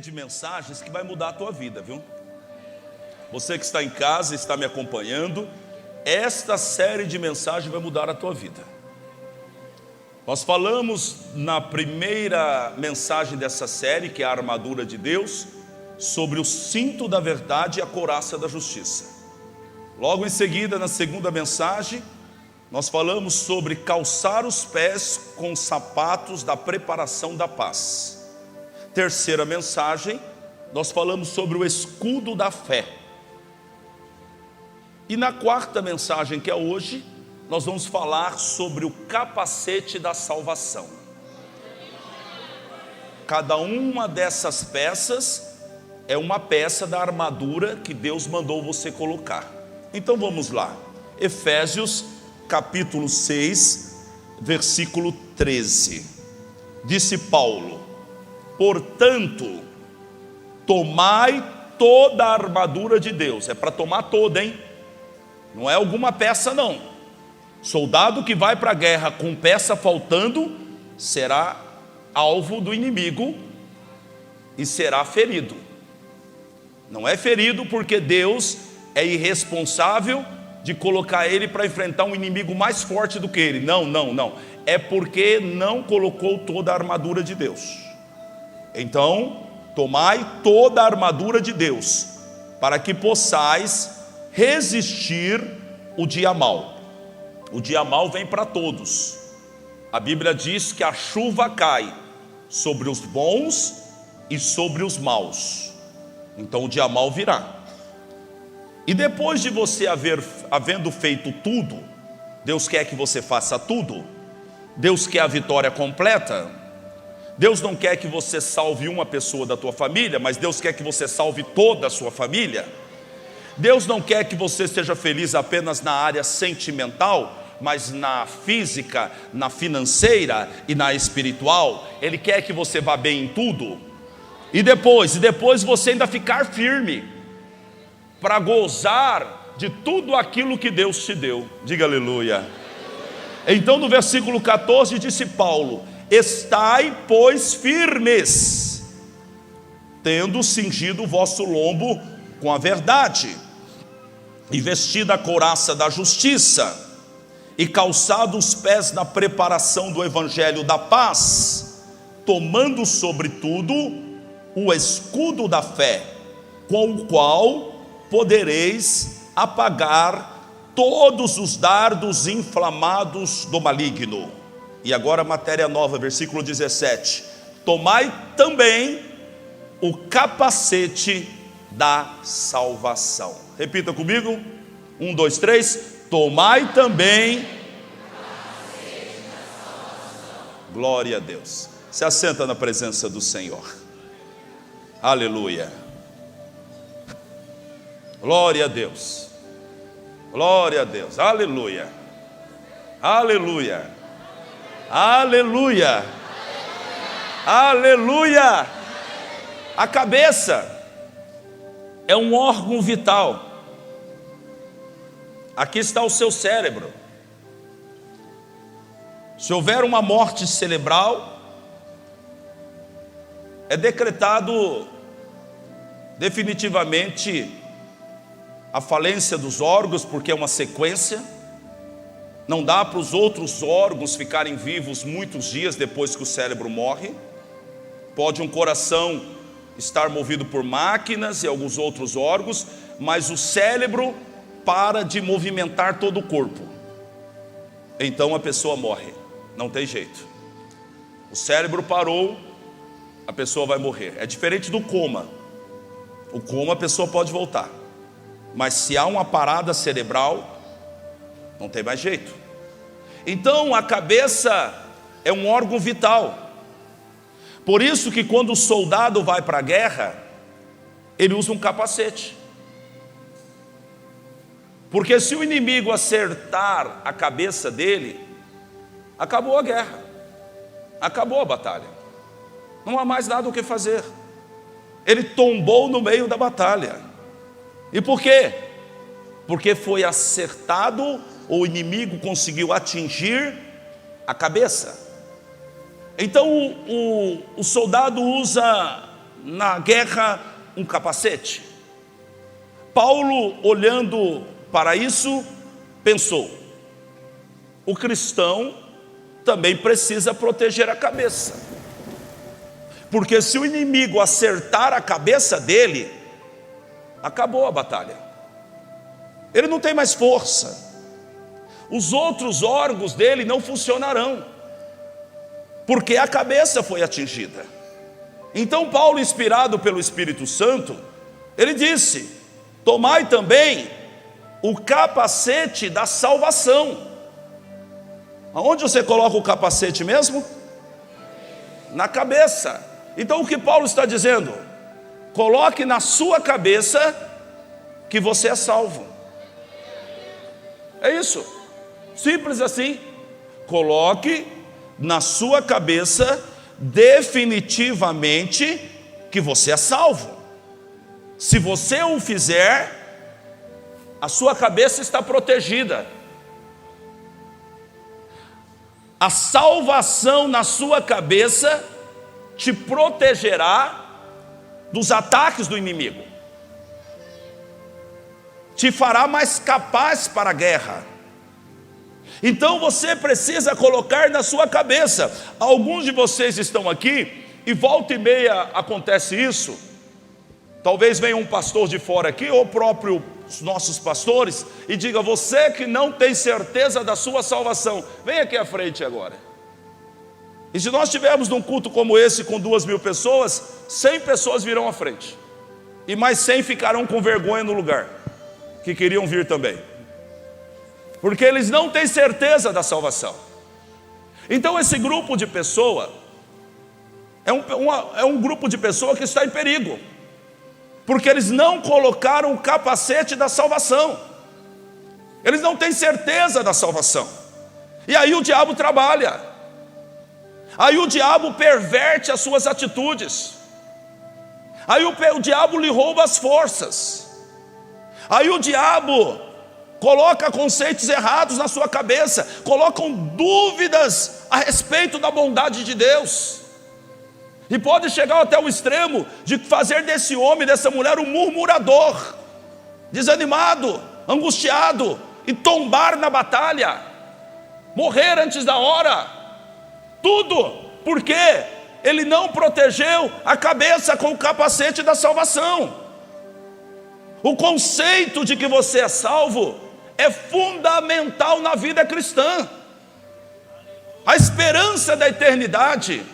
de mensagens que vai mudar a tua vida, viu? Você que está em casa, está me acompanhando, esta série de mensagens vai mudar a tua vida. Nós falamos na primeira mensagem dessa série, que é a armadura de Deus, sobre o cinto da verdade e a couraça da justiça. Logo em seguida, na segunda mensagem, nós falamos sobre calçar os pés com sapatos da preparação da paz. Terceira mensagem, nós falamos sobre o escudo da fé. E na quarta mensagem, que é hoje, nós vamos falar sobre o capacete da salvação. Cada uma dessas peças é uma peça da armadura que Deus mandou você colocar. Então vamos lá. Efésios capítulo 6, versículo 13. Disse Paulo: portanto, tomai toda a armadura de Deus. É para tomar toda, hein? Não é alguma peça não. Soldado que vai para a guerra com peça faltando será alvo do inimigo e será ferido. Não é ferido porque Deus é irresponsável de colocar ele para enfrentar um inimigo mais forte do que ele. Não. É porque não colocou toda a armadura de Deus. Então, tomai toda a armadura de Deus, para que possais resistir o dia mau. O dia mau vem para todos. A Bíblia diz que a chuva cai sobre os bons e sobre os maus. Então o dia mau virá. E depois de você havendo feito tudo, Deus quer que você faça tudo. Deus quer a vitória completa. Deus não quer que você salve uma pessoa da tua família, mas Deus quer que você salve toda a sua família. Deus não quer que você seja feliz apenas na área sentimental, mas na física, na financeira e na espiritual. Ele quer que você vá bem em tudo. E depois você ainda ficar firme, para gozar de tudo aquilo que Deus te deu. Diga aleluia. Então no versículo 14 disse Paulo: estai, pois, firmes, tendo cingido o vosso lombo com a verdade, e vestida a couraça da justiça, e calçado os pés na preparação do evangelho da paz, tomando sobretudo o escudo da fé, com o qual podereis apagar todos os dardos inflamados do maligno. E agora matéria nova, versículo 17: tomai também o capacete da salvação. Repita comigo, 1, 2, 3. Tomai também o capacete da salvação. Glória a Deus. Se assenta na presença do Senhor. Aleluia. Glória a Deus. Glória a Deus. Aleluia. Aleluia. Aleluia. Aleluia. A cabeça é um órgão vital. Aqui está o seu cérebro. Se houver uma morte cerebral, é decretado definitivamente a falência dos órgãos, porque é uma sequência. Não dá para os outros órgãos ficarem vivos muitos dias depois que o cérebro morre. Pode um coração estar movido por máquinas e alguns outros órgãos, mas o cérebro para de movimentar todo o corpo. Então a pessoa morre, não tem jeito. O cérebro parou, a pessoa vai morrer. É diferente do coma. O coma a pessoa pode voltar, mas se há uma parada cerebral, não tem mais jeito. Então a cabeça é um órgão vital. Por isso que quando o soldado vai para a guerra, ele usa um capacete. Porque se o inimigo acertar a cabeça dele, acabou a guerra, acabou a batalha. Não há mais nada o que fazer. Ele tombou no meio da batalha. E por quê? Porque foi acertado, o inimigo conseguiu atingir a cabeça. Então o soldado usa na guerra um capacete? Paulo, olhando para isso, pensou: o cristão também precisa proteger a cabeça, porque se o inimigo acertar a cabeça dele, acabou a batalha. Ele não tem mais força. Os outros órgãos dele não funcionarão, porque a cabeça foi atingida. Então Paulo, inspirado pelo Espírito Santo, ele disse: tomai também o capacete da salvação. Aonde você coloca o capacete mesmo? Na cabeça. Então o que Paulo está dizendo? Coloque na sua cabeça que você é salvo. É isso, simples assim. Coloque na sua cabeça definitivamente que você é salvo. Se você o fizer, a sua cabeça está protegida. A salvação na sua cabeça te protegerá dos ataques do inimigo, te fará mais capaz para a guerra. Então você precisa colocar na sua cabeça. Alguns de vocês estão aqui e volta e meia acontece isso. Talvez venha um pastor de fora aqui, ou próprio os nossos pastores, e diga: você que não tem certeza da sua salvação, vem aqui à frente agora. E se nós tivermos num culto como esse com 2.000 pessoas, 100 pessoas virão à frente, e mais 100 ficarão com vergonha no lugar, que queriam vir também, porque eles não têm certeza da salvação. Então esse grupo de pessoa é um grupo de pessoa que está em perigo, porque eles não colocaram o capacete da salvação. Eles não têm certeza da salvação. E aí o diabo trabalha. Aí o diabo perverte as suas atitudes. Aí o diabo lhe rouba as forças. Aí o diabo coloca conceitos errados na sua cabeça, colocam dúvidas a respeito da bondade de Deus. E pode chegar até o extremo de fazer desse homem, dessa mulher, um murmurador, desanimado, angustiado, e tombar na batalha, morrer antes da hora. Tudo porque ele não protegeu a cabeça com o capacete da salvação. O conceito de que você é salvo é fundamental na vida cristã. A esperança da eternidade,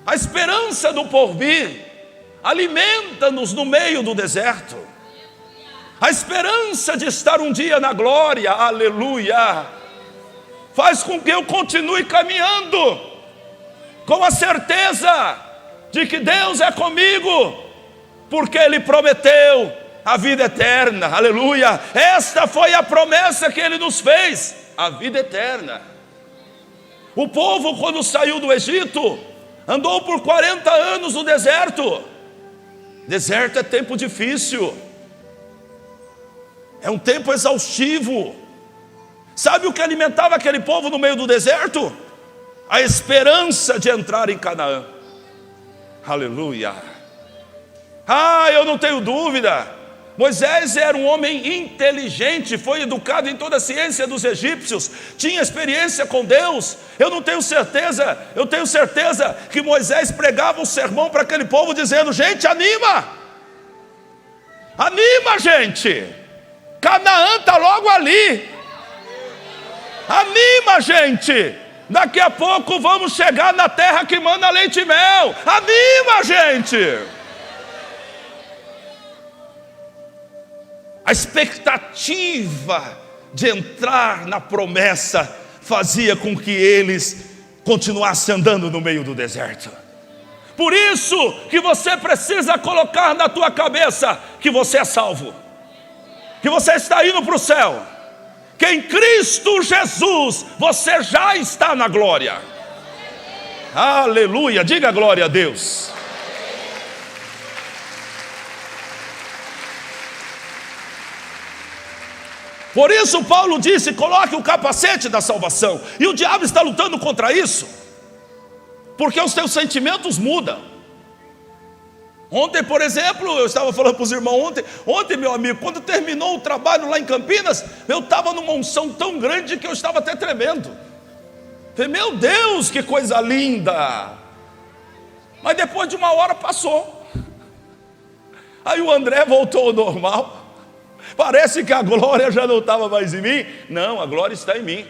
a esperança do porvir, alimenta-nos no meio do deserto. A esperança de estar um dia na glória, aleluia, faz com que eu continue caminhando, com a certeza de que Deus é comigo, porque Ele prometeu a vida eterna, aleluia. Esta foi a promessa que Ele nos fez, a vida eterna. O povo, quando saiu do Egito, andou por 40 anos no deserto. Deserto é tempo difícil, é um tempo exaustivo. Sabe o que alimentava aquele povo no meio do deserto? A esperança de entrar em Canaã. Aleluia. Eu não tenho dúvida, Moisés era um homem inteligente, foi educado em toda a ciência dos egípcios, tinha experiência com Deus. Eu tenho certeza que Moisés pregava um sermão para aquele povo dizendo: gente, anima, gente, Canaã está logo ali, anima, gente, daqui a pouco vamos chegar na terra que manda leite e mel, anima, gente. A expectativa de entrar na promessa fazia com que eles continuassem andando no meio do deserto. Por isso que você precisa colocar na tua cabeça que você é salvo, que você está indo para o céu, que em Cristo Jesus você já está na glória. Aleluia, diga glória a Deus. Por isso Paulo disse: coloque o capacete da salvação. E o diabo está lutando contra isso, porque os teus sentimentos mudam. Ontem, por exemplo, eu estava falando para os irmãos ontem, meu amigo, quando terminou o trabalho lá em Campinas, eu estava numa unção tão grande que eu estava até tremendo. Falei, meu Deus, que coisa linda! Mas depois de uma hora passou. Aí o André voltou ao normal. Parece que a glória já não estava mais em mim. Não, a glória está em mim.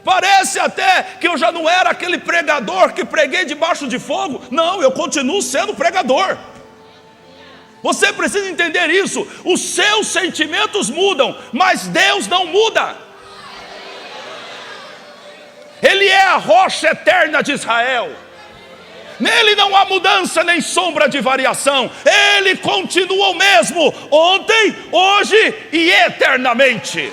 Parece até que eu já não era aquele pregador que preguei debaixo de fogo. Não, eu continuo sendo pregador. Você precisa entender isso. Os seus sentimentos mudam, mas Deus não muda. Ele é a rocha eterna de Israel. Nele não há mudança nem sombra de variação. Ele continua o mesmo, ontem, hoje e eternamente.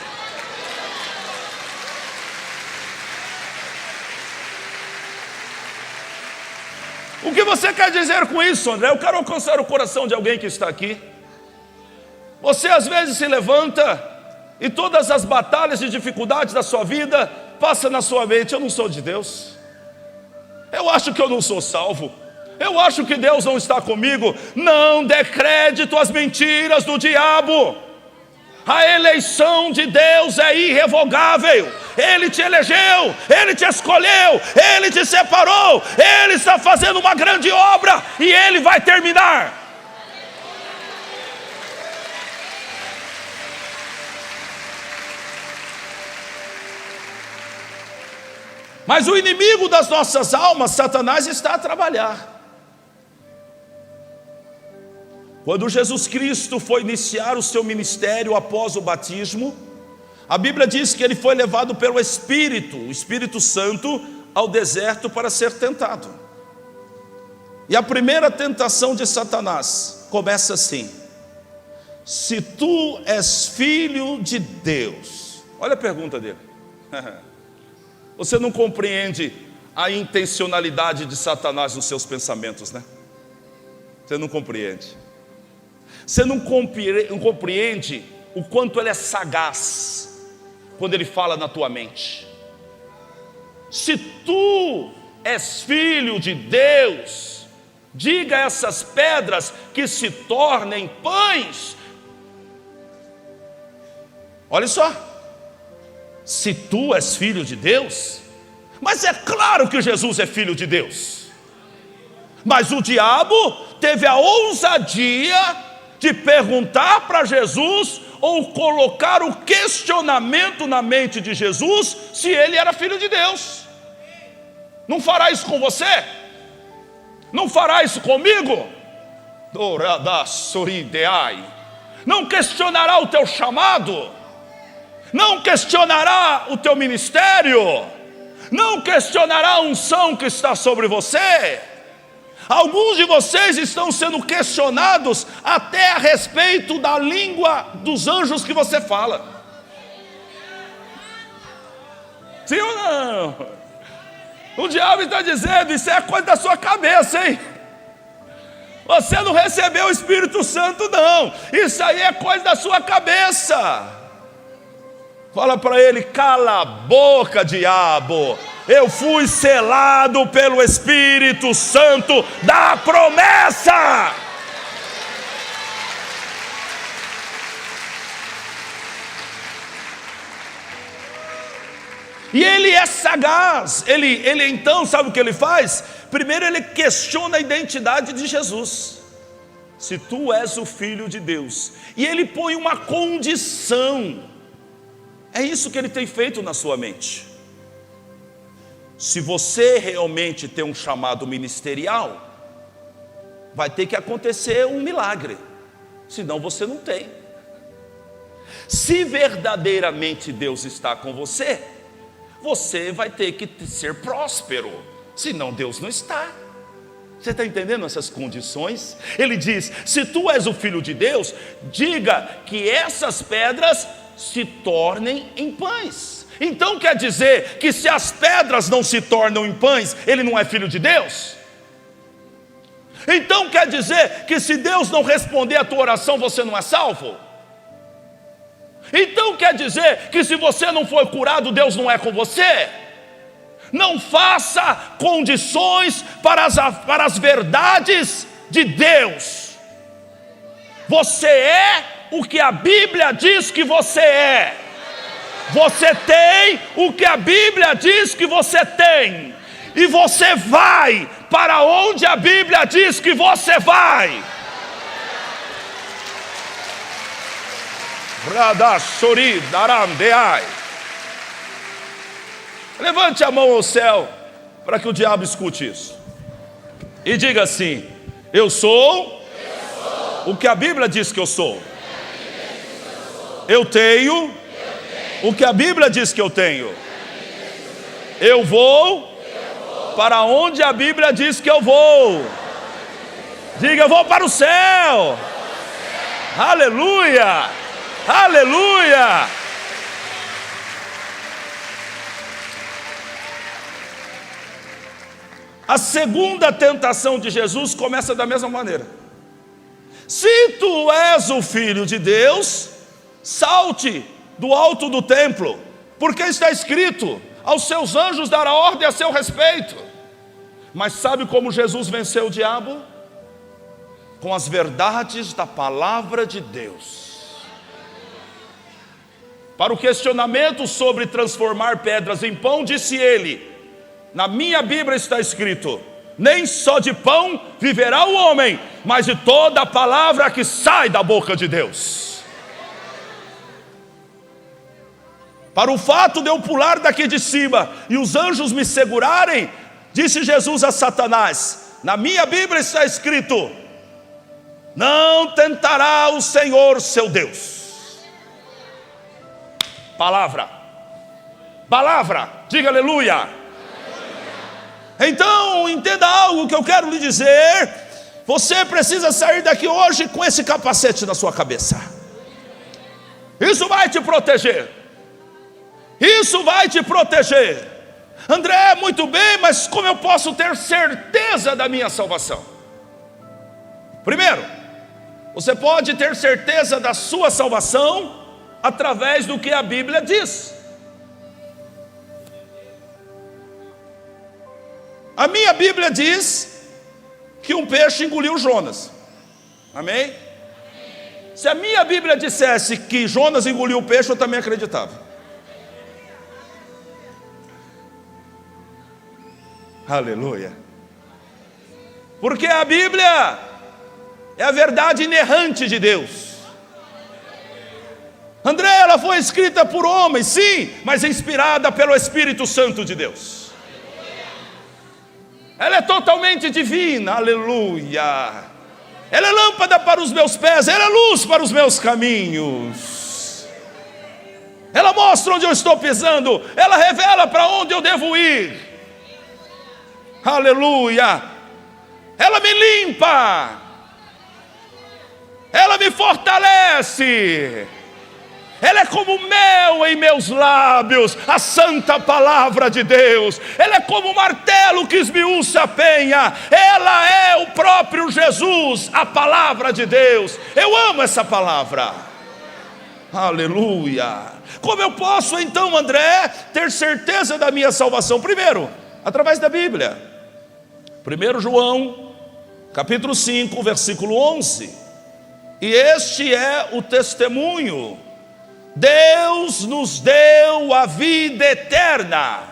O que você quer dizer com isso, André? Eu quero alcançar o coração de alguém que está aqui. Você às vezes se levanta e todas as batalhas e dificuldades da sua vida passam na sua mente. Eu não sou de Deus. Eu acho que eu não sou salvo. Eu acho que Deus não está comigo. Não dê crédito às mentiras do diabo. A eleição de Deus é irrevogável. Ele te elegeu, Ele te escolheu, Ele te separou. Ele está fazendo uma grande obra e Ele vai terminar. Mas o inimigo das nossas almas, Satanás, está a trabalhar. Quando Jesus Cristo foi iniciar o seu ministério após o batismo, a Bíblia diz que ele foi levado pelo Espírito, o Espírito Santo, ao deserto para ser tentado. E a primeira tentação de Satanás começa assim: se tu és filho de Deus. Olha a pergunta dele. Você não compreende a intencionalidade de Satanás nos seus pensamentos, né? Você não compreende. Você não compreende o quanto ele é sagaz quando ele fala na tua mente. Se tu és filho de Deus, diga a essas pedras que se tornem pães. Olha só. Se tu és filho de Deus, mas é claro que Jesus é filho de Deus. Mas o diabo teve a ousadia de perguntar para Jesus, ou colocar o questionamento na mente de Jesus, se ele era filho de Deus. Não fará isso com você? Não fará isso comigo? Não questionará o teu chamado? Não questionará o teu ministério? Não questionará a unção que está sobre você? Alguns de vocês estão sendo questionados até a respeito da língua dos anjos que você fala. Sim ou não? O diabo está dizendo, isso é coisa da sua cabeça, hein? Você não recebeu o Espírito Santo, não. Isso aí é coisa da sua cabeça. Fala para ele, cala a boca, diabo. Eu fui selado pelo Espírito Santo da promessa. E ele é sagaz. Ele então, sabe o que ele faz? Primeiro ele questiona a identidade de Jesus. Se tu és o Filho de Deus. E ele põe uma condição. É isso que ele tem feito na sua mente. Se você realmente tem um chamado ministerial, vai ter que acontecer um milagre, senão você não tem. Se verdadeiramente Deus está com você, você vai ter que ser próspero, senão Deus não está. Você está entendendo essas condições? Ele diz, se tu és o Filho de Deus, diga que essas pedras se tornem em pães. Então quer dizer que se as pedras não se tornam em pães, ele não é filho de Deus? Então quer dizer que se Deus não responder a tua oração, você não é salvo? Então quer dizer que se você não for curado, Deus não é com você? Não faça condições para as verdades de Deus. Você é o que a Bíblia diz que você é. Você tem o que a Bíblia diz que você tem. E você vai para onde a Bíblia diz que você vai. Levante a mão ao céu para que o diabo escute isso. E diga assim: eu sou o que a Bíblia diz que eu sou. Eu tenho o que a Bíblia diz que eu tenho. Eu vou para onde a Bíblia diz que eu vou. Diga: eu vou para o céu. Aleluia, aleluia. A segunda tentação de Jesus começa da mesma maneira. Se tu és o Filho de Deus, salte do alto do templo, porque está escrito: aos seus anjos dará ordem a seu respeito. Mas sabe como Jesus venceu o diabo? Com as verdades da palavra de Deus. Para o questionamento sobre transformar pedras em pão, disse ele: na minha Bíblia está escrito: nem só de pão viverá o homem, mas de toda a palavra que sai da boca de Deus. Para o fato de eu pular daqui de cima e os anjos me segurarem, disse Jesus a Satanás: na minha Bíblia está escrito: não tentará o Senhor seu Deus. Palavra, palavra, diga aleluia. Então entenda algo que eu quero lhe dizer: você precisa sair daqui hoje com esse capacete na sua cabeça. Isso vai te proteger. Isso vai te proteger. André, muito bem, mas como eu posso ter certeza da minha salvação? Primeiro, você pode ter certeza da sua salvação através do que a Bíblia diz. A minha Bíblia diz que um peixe engoliu Jonas. Amém? Se a minha Bíblia dissesse que Jonas engoliu o peixe, eu também acreditava. Aleluia. Porque a Bíblia é a verdade inerrante de Deus. André, ela foi escrita por homens, sim, mas inspirada pelo Espírito Santo de Deus. Ela é totalmente divina, aleluia. Ela é lâmpada para os meus pés, ela é luz para os meus caminhos. Ela mostra onde eu estou pisando, ela revela para onde eu devo ir. Aleluia. Ela me limpa, ela me fortalece. Ela é como mel em meus lábios, a santa palavra de Deus. Ela é como um martelo que esmiuça a penha. Ela é o próprio Jesus, a palavra de Deus. Eu amo essa palavra. Aleluia. Como eu posso então, André, ter certeza da minha salvação? Primeiro, através da Bíblia. 1 João, capítulo 5, versículo 11. E este é o testemunho: Deus nos deu a vida eterna.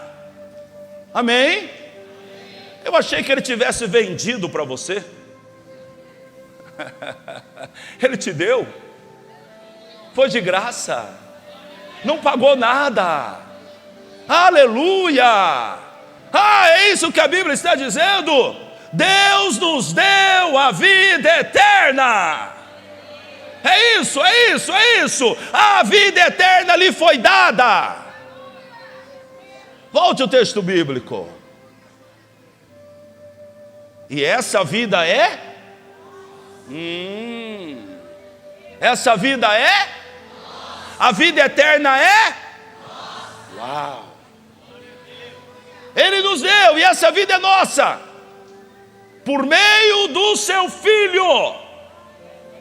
Amém? Eu achei que Ele tivesse vendido para você. Ele te deu. Foi de graça. Não pagou nada. Aleluia. É isso que a Bíblia está dizendo. Deus nos deu a vida eterna. É isso, é isso, é isso. A vida eterna lhe foi dada. Volte ao texto bíblico. E essa vida é? Essa vida é? A vida eterna é? Uau! Ele nos deu, e essa vida é nossa, por meio do seu Filho.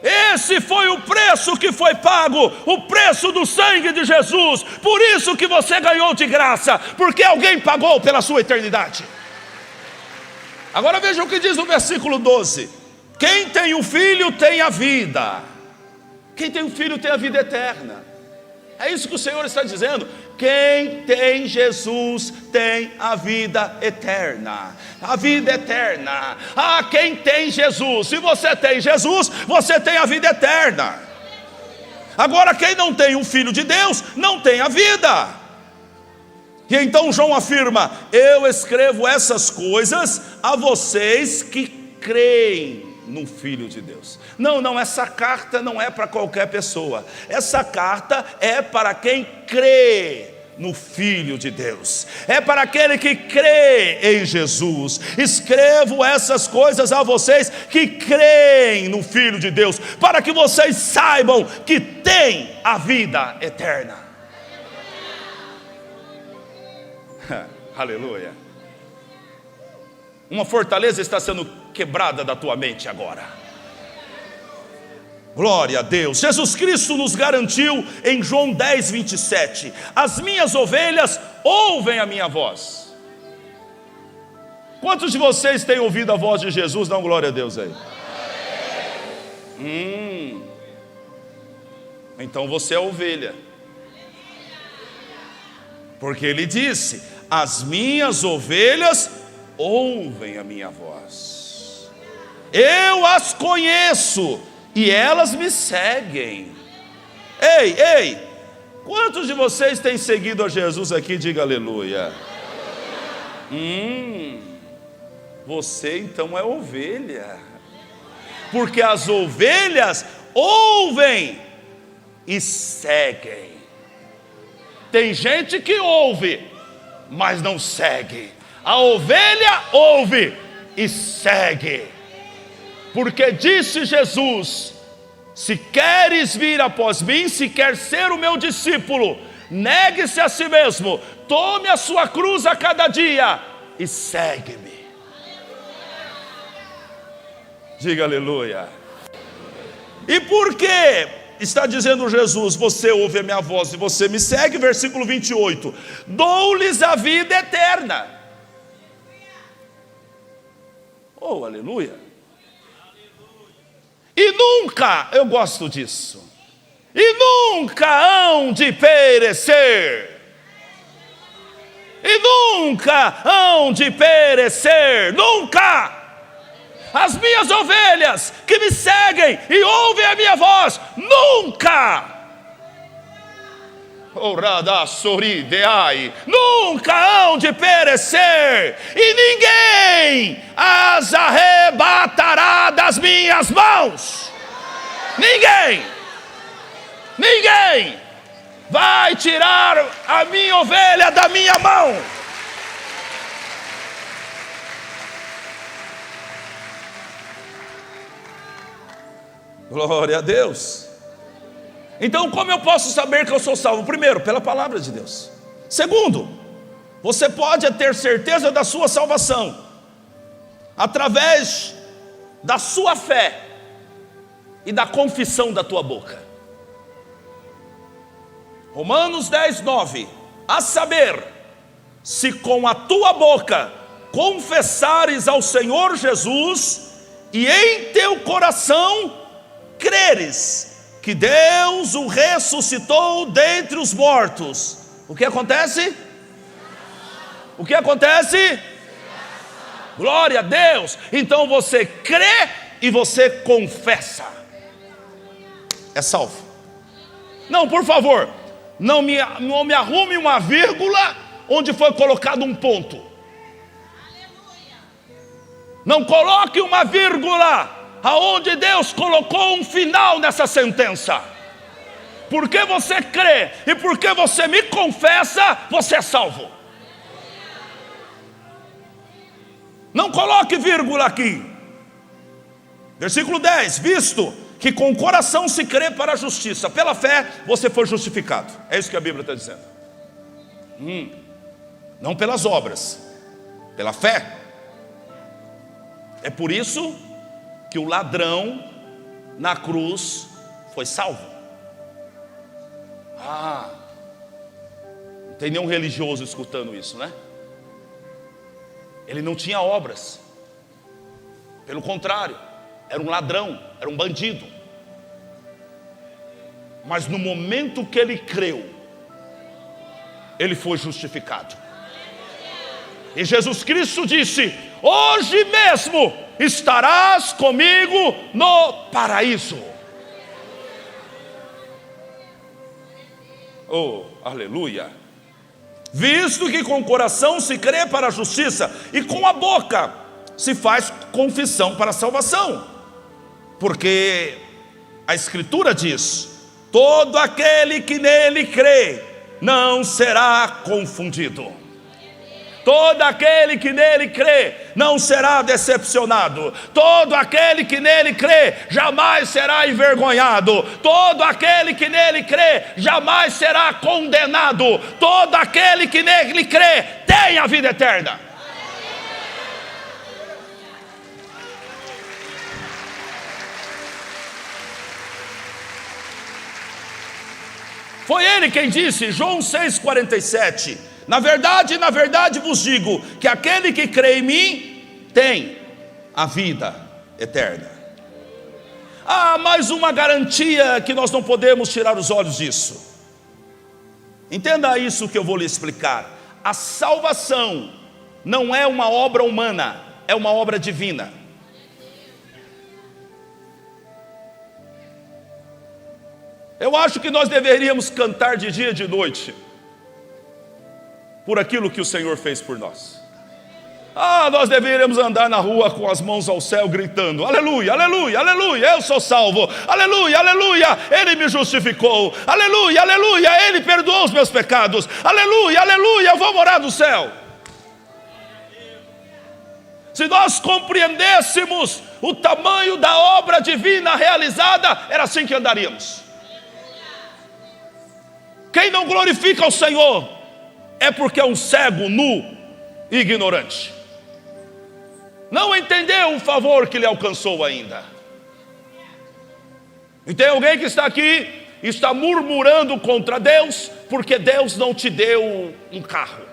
Esse foi o preço que foi pago, o preço do sangue de Jesus. Por isso que você ganhou de graça, porque alguém pagou pela sua eternidade. Agora veja o que diz no versículo 12: quem tem o Filho tem a vida. Quem tem o Filho tem a vida eterna. É isso que o Senhor está dizendo. Quem tem Jesus tem a vida eterna. A vida eterna. Ah, quem tem Jesus. Se você tem Jesus, você tem a vida eterna. Agora, quem não tem o Filho de Deus, não tem a vida. E então João afirma: eu escrevo essas coisas a vocês que creem no Filho de Deus. Não, essa carta não é para qualquer pessoa. Essa carta é para quem crê no Filho de Deus. É para aquele que crê em Jesus. Escrevo essas coisas a vocês que creem no Filho de Deus, para que vocês saibam que têm a vida eterna. Aleluia. Uma fortaleza está sendo quebrada da tua mente agora. Glória a Deus. Jesus Cristo nos garantiu em João 10, 27: as minhas ovelhas ouvem a minha voz. Quantos de vocês têm ouvido a voz de Jesus? Dá glória a Deus aí. Então você é ovelha, porque ele disse: as minhas ovelhas ouvem a minha voz, eu as conheço e elas me seguem. Ei, quantos de vocês têm seguido a Jesus aqui? Diga aleluia. Você então é ovelha, porque as ovelhas ouvem e seguem. Tem gente que ouve, mas não segue. A ovelha ouve e segue, porque disse Jesus: se queres vir após mim, se quer ser o meu discípulo, negue-se a si mesmo, tome a sua cruz a cada dia e segue-me. Diga aleluia. E por que está dizendo Jesus: você ouve a minha voz e você me segue? Versículo 28: dou-lhes a vida eterna. Oh, aleluia. E nunca, eu gosto disso, e nunca hão de perecer. E nunca hão de perecer. Nunca. As minhas ovelhas que me seguem e ouvem a minha voz, nunca, nunca hão de perecer, e ninguém as arrebatará das minhas mãos. Ninguém vai tirar a minha ovelha da minha mão. Glória a Deus. Então, como eu posso saber que eu sou salvo? Primeiro, pela palavra de Deus. Segundo, você pode ter certeza da sua salvação através da sua fé e da confissão da tua boca. Romanos 10, 9: a saber, se com a tua boca confessares ao Senhor Jesus e em teu coração creres que Deus o ressuscitou dentre os mortos, o que acontece? O que acontece? Glória a Deus. Então você crê e você confessa, é salvo. Não, por favor, não me arrume uma vírgula onde foi colocado um ponto. Não coloque uma vírgula aonde Deus colocou um final nessa sentença. Porque você crê e porque você me confessa, você é salvo. Não coloque vírgula aqui. Versículo 10: visto que com o coração se crê para a justiça, pela fé você foi justificado. É isso que a Bíblia está dizendo. Não pelas obras, pela fé. É por isso que o ladrão na cruz, foi salvo. Não tem nenhum religioso escutando isso, né? Ele não tinha obras. Pelo contrário, era um ladrão, era um bandido. Mas no momento que ele creu, ele foi justificado. E Jesus Cristo disse: hoje mesmo estarás comigo no paraíso. Oh, aleluia. Visto que com o coração se crê para a justiça e com a boca se faz confissão para a salvação. Porque a Escritura diz: todo aquele que nele crê não será confundido. Todo aquele que nele crê não será decepcionado. Todo aquele que nele crê jamais será envergonhado. Todo aquele que nele crê jamais será condenado. Todo aquele que nele crê tem a vida eterna. Foi ele quem disse, João 6,47: na verdade vos digo, que aquele que crê em mim, tem a vida eterna. Mais uma garantia que nós não podemos tirar os olhos disso. Entenda isso que eu vou lhe explicar. A salvação não é uma obra humana, é uma obra divina. Eu acho que nós deveríamos cantar de dia e de noite por aquilo que o Senhor fez por nós. Nós deveríamos andar na rua com as mãos ao céu gritando: aleluia, aleluia, aleluia, eu sou salvo. Aleluia, aleluia, Ele me justificou. Aleluia, aleluia, Ele perdoou os meus pecados. Aleluia, aleluia, eu vou morar no céu. Se nós compreendêssemos o tamanho da obra divina realizada, era assim que andaríamos. Quem não glorifica o Senhor é porque é um cego, nu e ignorante. Não entendeu o favor que lhe alcançou ainda. E tem alguém que está aqui e está murmurando contra Deus porque Deus não te deu um carro.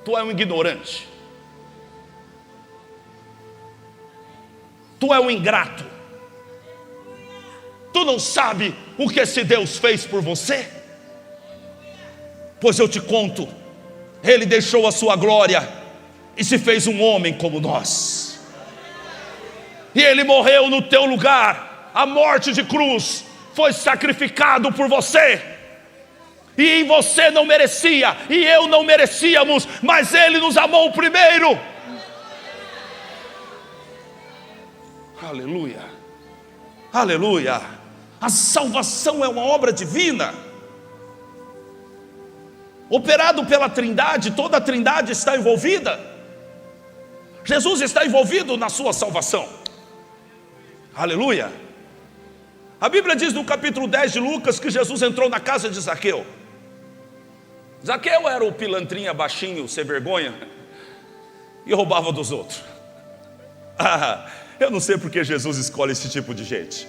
Tu é um ignorante. Tu é um ingrato. Tu não sabe o que esse Deus fez por você? Pois eu te conto, Ele deixou a sua glória e se fez um homem como nós. E Ele morreu no teu lugar, a morte de cruz, foi sacrificado por você. E você não merecia, e eu não merecíamos, mas Ele nos amou primeiro. Aleluia, aleluia. A salvação é uma obra divina, operado pela Trindade. Toda a Trindade está envolvida. Jesus está envolvido na sua salvação. Aleluia. A Bíblia diz no capítulo 10 de Lucas que Jesus entrou na casa de Zaqueu. Zaqueu era o pilantrinha baixinho, sem vergonha, e roubava dos outros. Eu não sei porque Jesus escolhe esse tipo de gente.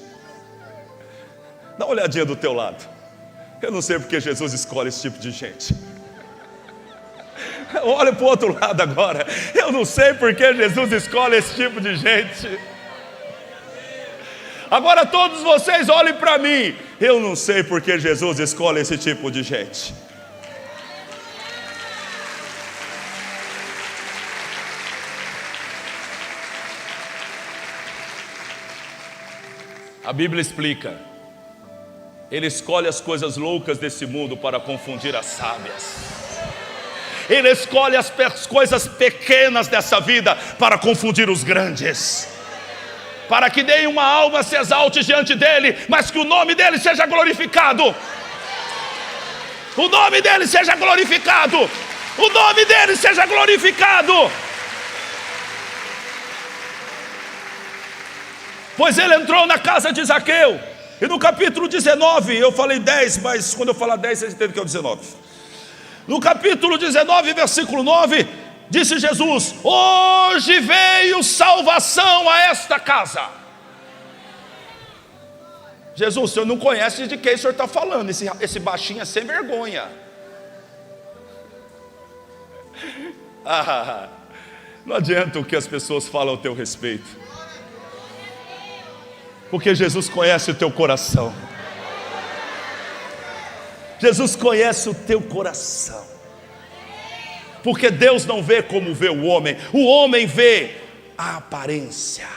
Dá uma olhadinha do teu lado. Eu não sei porque Jesus escolhe esse tipo de gente. Olha para o outro lado agora. Eu não sei porque Jesus escolhe esse tipo de gente. Agora todos vocês olhem para mim. Eu não sei porque Jesus escolhe esse tipo de gente. A Bíblia explica: Ele escolhe as coisas loucas desse mundo para confundir as sábias. Ele escolhe as coisas pequenas dessa vida para confundir os grandes, para que nenhuma alma se exalte diante dele, mas que o nome dele seja glorificado. O nome dele seja glorificado. O nome dele seja glorificado. Pois ele entrou na casa de Zaqueu. E no capítulo 19, eu falei 10, mas quando eu falar 10, vocês entendem que é o 19. No capítulo 19, versículo 9, disse Jesus: hoje veio salvação a esta casa. Jesus, o senhor não conhece de quem o senhor está falando, esse baixinho é sem vergonha. Não adianta o que as pessoas falam ao teu respeito, porque Jesus conhece o teu coração. Jesus conhece o teu coração. Porque Deus não vê como vê o homem vê a aparência,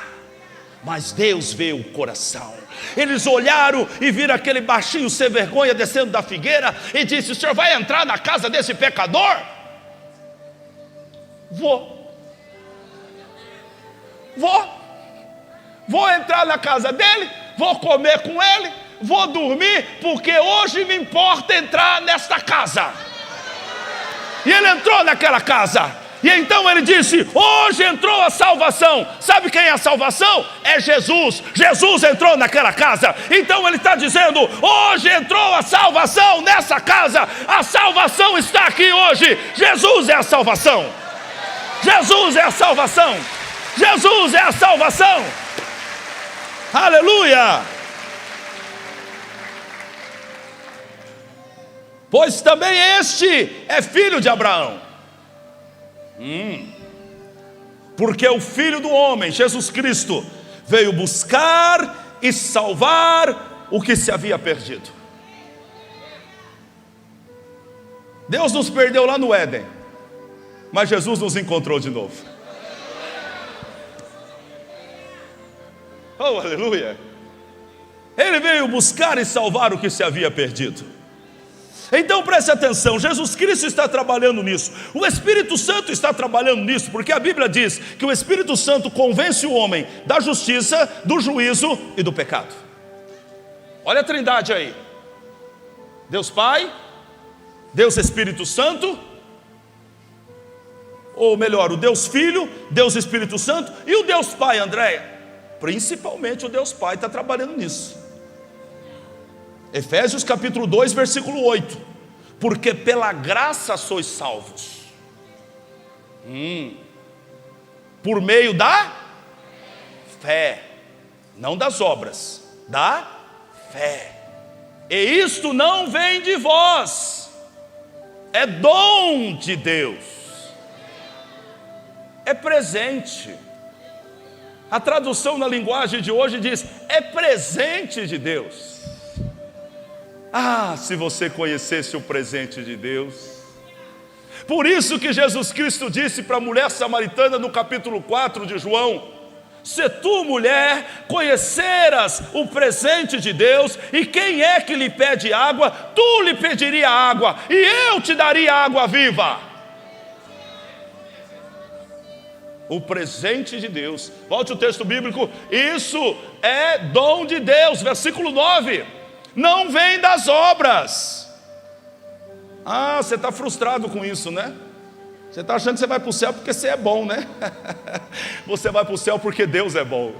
mas Deus vê o coração. Eles olharam e viram aquele baixinho sem vergonha descendo da figueira e disse: o senhor vai entrar na casa desse pecador? Vou entrar na casa dele, vou comer com ele, vou dormir, porque hoje me importa entrar nesta casa. E ele entrou naquela casa, e então ele disse: hoje entrou a salvação. Sabe quem é a salvação? É Jesus. Jesus entrou naquela casa. Então ele está dizendo: hoje entrou a salvação nessa casa. A salvação está aqui hoje. Jesus é a salvação. Jesus é a salvação. Jesus é a salvação. Aleluia. Pois também este é filho de Abraão. Porque o Filho do homem, Jesus Cristo, veio buscar e salvar o que se havia perdido. Deus nos perdeu lá no Éden, mas Jesus nos encontrou de novo. Oh, aleluia. Ele veio buscar e salvar o que se havia perdido. Então preste atenção, Jesus Cristo está trabalhando nisso, o Espírito Santo está trabalhando nisso, porque a Bíblia diz que o Espírito Santo convence o homem da justiça, do juízo e do pecado. Olha a trindade aí: Deus Pai, Deus Espírito Santo, ou melhor, o Deus Filho, Deus Espírito Santo e o Deus Pai. Andréia, principalmente o Deus Pai está trabalhando nisso. Efésios capítulo 2, versículo 8: porque pela graça sois salvos, por meio da fé, não das obras, da fé. E isto não vem de vós, é dom de Deus, é presente. A tradução na linguagem de hoje diz: é presente de Deus. Se você conhecesse o presente de Deus. Por isso que Jesus Cristo disse para a mulher samaritana no capítulo 4 de João: se tu, mulher, conheceras o presente de Deus, e quem é que lhe pede água, tu lhe pediria água, e eu te daria água viva. O presente de Deus. Volte o texto bíblico: isso é dom de Deus, versículo 9. Não vem das obras. Você está frustrado com isso, né? Você está achando que você vai para o céu porque você é bom, né? Você vai para o céu porque Deus é bom.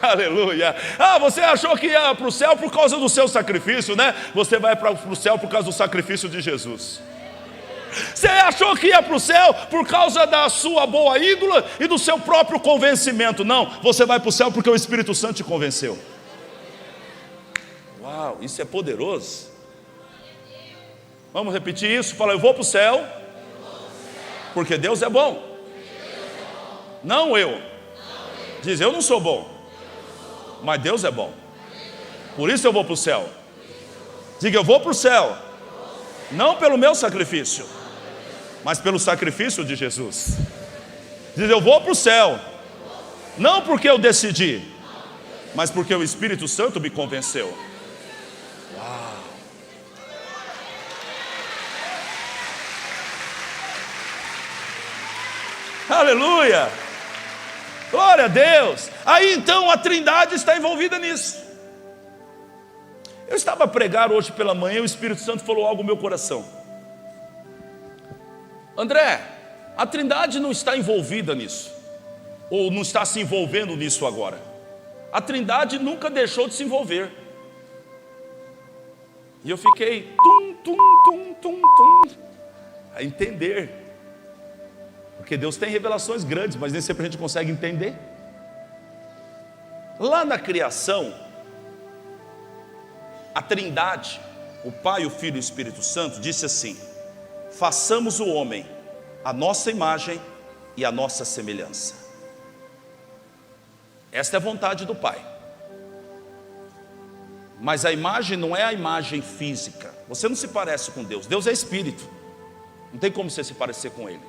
Aleluia. Você achou que ia para o céu por causa do seu sacrifício, né? Você vai para o céu por causa do sacrifício de Jesus. Você achou que ia para o céu por causa da sua boa índole e do seu próprio convencimento. Não, você vai para o céu porque o Espírito Santo te convenceu. Uau, isso é poderoso. Vamos repetir isso? Fala: eu vou para o céu porque Deus é bom. Não eu. Diz: eu não sou bom, mas Deus é bom. Por isso eu vou para o céu. Diga: eu vou para o céu, não pelo meu sacrifício, mas pelo sacrifício de Jesus. Diz: eu vou para o céu, não porque eu decidi, mas porque o Espírito Santo me convenceu. Aleluia, glória a Deus. Aí então a trindade está envolvida nisso. Eu estava a pregar hoje pela manhã e o Espírito Santo falou algo no meu coração: André, a trindade não está envolvida nisso, ou não está se envolvendo nisso agora. A trindade nunca deixou de se envolver. E eu fiquei a entender. Porque Deus tem revelações grandes, mas nem sempre a gente consegue entender. Lá na criação, a Trindade, o Pai, o Filho e o Espírito Santo, disse assim: façamos o homem a nossa imagem e a nossa semelhança. Esta é a vontade do Pai. Mas a imagem não é a imagem física. Você não se parece com Deus. Deus é Espírito. Não tem como você se parecer com Ele.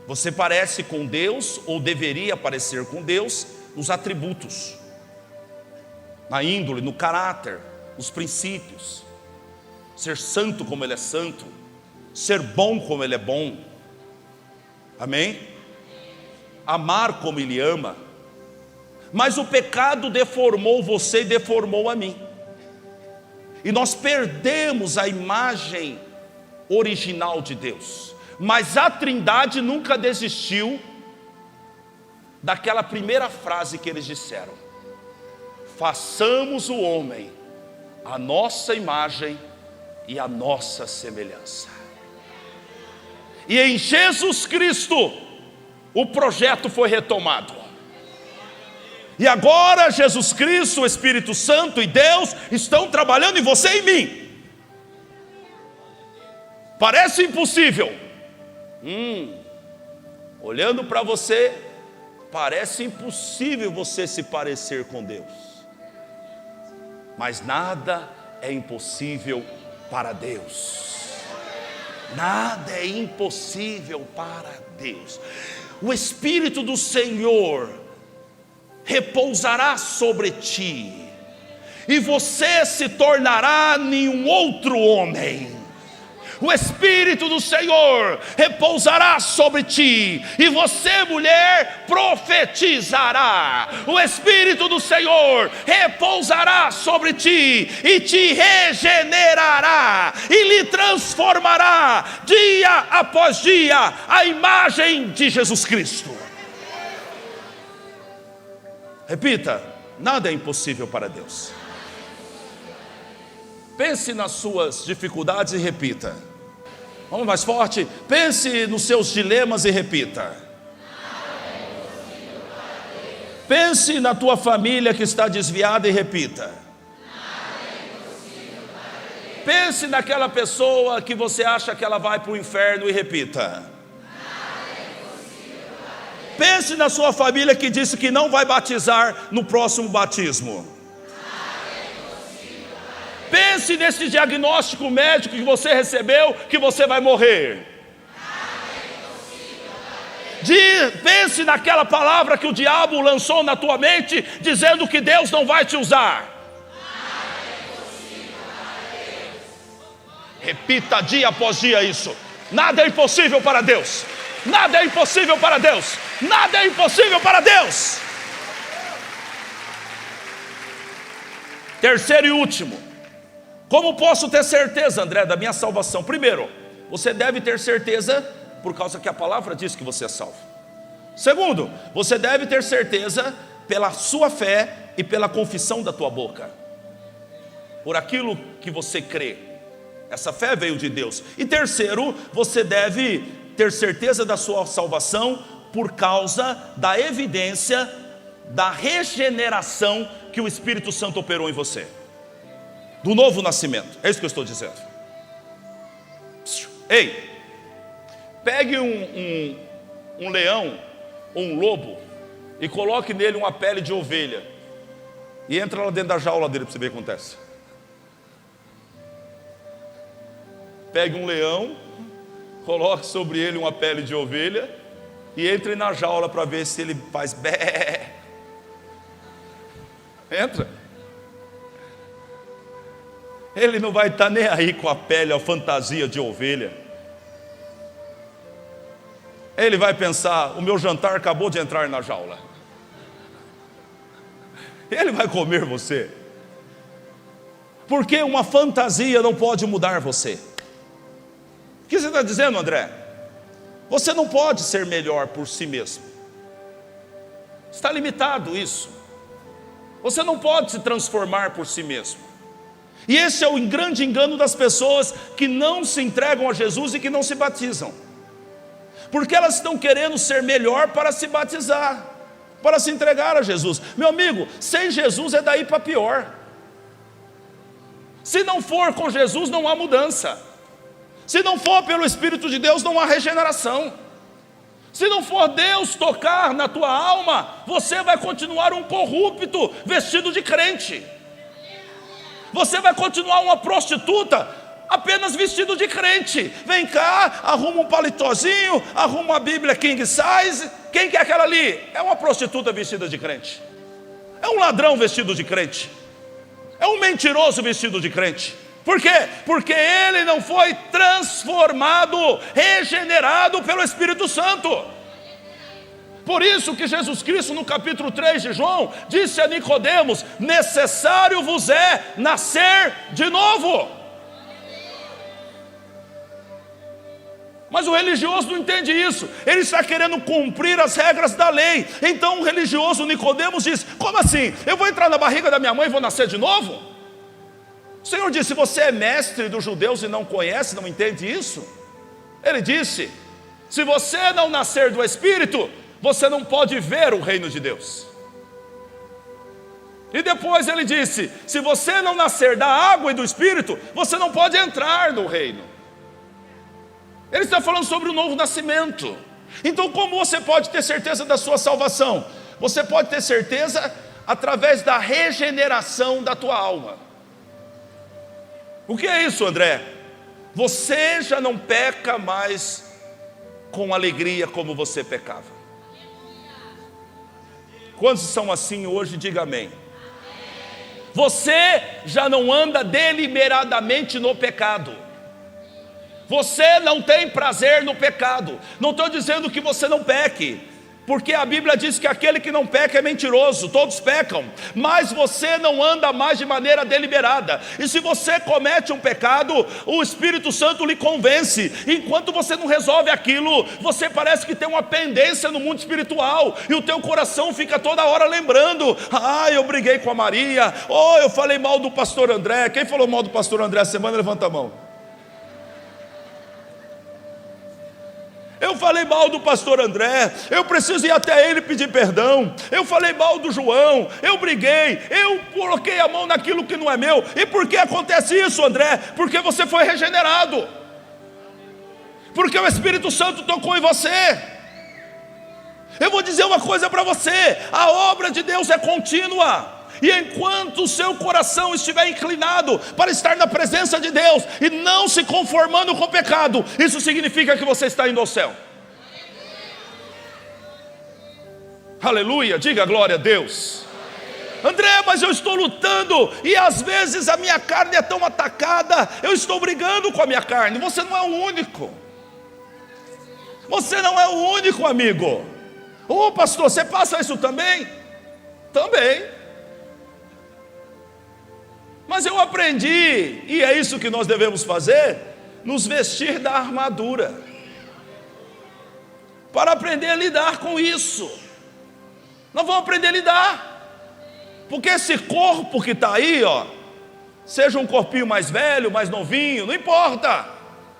Você parece com Deus, ou deveria parecer com Deus, nos atributos, na índole, no caráter, nos princípios. Ser santo como Ele é santo, ser bom como Ele é bom. Amém? Amar como Ele ama. Mas o pecado deformou você e deformou a mim. E nós perdemos a imagem original de Deus. Mas a Trindade nunca desistiu daquela primeira frase que eles disseram: façamos o homem a nossa imagem e a nossa semelhança. E em Jesus Cristo o projeto foi retomado. E agora Jesus Cristo, o Espírito Santo e Deus estão trabalhando em você e em mim. Parece impossível. Olhando para você, parece impossível você se parecer com Deus. Mas nada é impossível para Deus. Nada é impossível para Deus. O Espírito do Senhor repousará sobre ti, e você se tornará nenhum outro homem. O Espírito do Senhor repousará sobre ti, e você, mulher, profetizará. O Espírito do Senhor repousará sobre ti e te regenerará e lhe transformará dia após dia a imagem de Jesus Cristo. Repita: nada é impossível para Deus. Pense nas suas dificuldades e repita. Vamos mais forte. Pense nos seus dilemas e repita. Pense na tua família que está desviada e repita. Pense naquela pessoa que você acha que ela vai para o inferno e repita. Pense na sua família que disse que não vai batizar no próximo batismo. Pense nesse diagnóstico médico que você recebeu, que você vai morrer. Pense naquela palavra que o diabo lançou na tua mente, dizendo que Deus não vai te usar. Repita dia após dia isso. Nada é impossível para Deus. Nada é impossível para Deus. Nada é impossível para Deus. Terceiro e último. Como posso ter certeza, André, da minha salvação? Primeiro, você deve ter certeza por causa que a palavra diz que você é salvo. Segundo, você deve ter certeza pela sua fé e pela confissão da tua boca, por aquilo que você crê. Essa fé veio de Deus. E terceiro, você deve ter certeza da sua salvação por causa da evidência da regeneração que o Espírito Santo operou em você, do novo nascimento. É isso que eu estou dizendo. Ei, pegue um leão ou um lobo e coloque nele uma pele de ovelha e entra lá dentro da jaula dele para você ver o que acontece. Pegue um leão, coloque sobre ele uma pele de ovelha e entre na jaula para ver se ele faz bé. Entra. Ele não vai estar nem aí com a pele, a fantasia de ovelha. Ele vai pensar: o meu jantar acabou de entrar na jaula. Ele vai comer você. Porque uma fantasia não pode mudar você. O que você está dizendo, André? Você não pode ser melhor por si mesmo. Está limitado isso. Você não pode se transformar por si mesmo. E esse é o grande engano das pessoas que não se entregam a Jesus e que não se batizam. Porque elas estão querendo ser melhor para se batizar, para se entregar a Jesus. Meu amigo, sem Jesus é daí para pior. Se não for com Jesus, não há mudança. Se não for pelo Espírito de Deus, não há regeneração. Se não for Deus tocar na tua alma, você vai continuar um corrupto vestido de crente. Você vai continuar uma prostituta apenas vestido de crente. Vem cá, arruma um palitozinho, arruma uma Bíblia king size. Quem que é aquela ali? É uma prostituta vestida de crente. É um ladrão vestido de crente. É um mentiroso vestido de crente. Por quê? Porque ele não foi transformado, regenerado pelo Espírito Santo. Por isso que Jesus Cristo, no capítulo 3 de João, disse a Nicodemos: necessário vos é nascer de novo. Mas o religioso não entende isso. Ele está querendo cumprir as regras da lei. Então o religioso Nicodemos diz: como assim? Eu vou entrar na barriga da minha mãe e vou nascer de novo? O Senhor disse: você é mestre dos judeus e não conhece, não entende isso? Ele disse: se você não nascer do Espírito, você não pode ver o reino de Deus. E depois ele disse: se você não nascer da água e do Espírito, você não pode entrar no reino. Ele está falando sobre o novo nascimento. Então, como você pode ter certeza da sua salvação? Você pode ter certeza através da regeneração da tua alma. O que é isso, André? Você já não peca mais com alegria como você pecava. Quantos são assim hoje? Diga amém. Você já não anda deliberadamente no pecado. Você não tem prazer no pecado. Não estou dizendo que você não peque, porque a Bíblia diz que aquele que não peca é mentiroso. Todos pecam, mas você não anda mais de maneira deliberada. E se você comete um pecado, o Espírito Santo lhe convence. Enquanto você não resolve aquilo, você parece que tem uma pendência no mundo espiritual, e o teu coração fica toda hora lembrando: ah, eu briguei com a Maria, ou eu falei mal do pastor André. Quem falou mal do pastor André essa semana, levanta a mão. Eu falei mal do pastor André, eu preciso ir até ele pedir perdão. Eu falei mal do João, eu briguei, eu coloquei a mão naquilo que não é meu. E por que acontece isso, André? Porque você foi regenerado, porque o Espírito Santo tocou em você. Eu vou dizer uma coisa para você: a obra de Deus é contínua. E enquanto o seu coração estiver inclinado para estar na presença de Deus e não se conformando com o pecado, isso significa que você está indo ao céu. Aleluia, diga glória a Deus. André, mas eu estou lutando e às vezes a minha carne é tão atacada, eu estou brigando com a minha carne. Você não é o único. Você não é o único, amigo. Ô pastor, você passa isso também? Também. Mas eu aprendi, e é isso que nós devemos fazer, nos vestir da armadura, para aprender a lidar com isso. Nós vamos aprender a lidar, porque esse corpo que está aí, ó, seja um corpinho mais velho, mais novinho, não importa,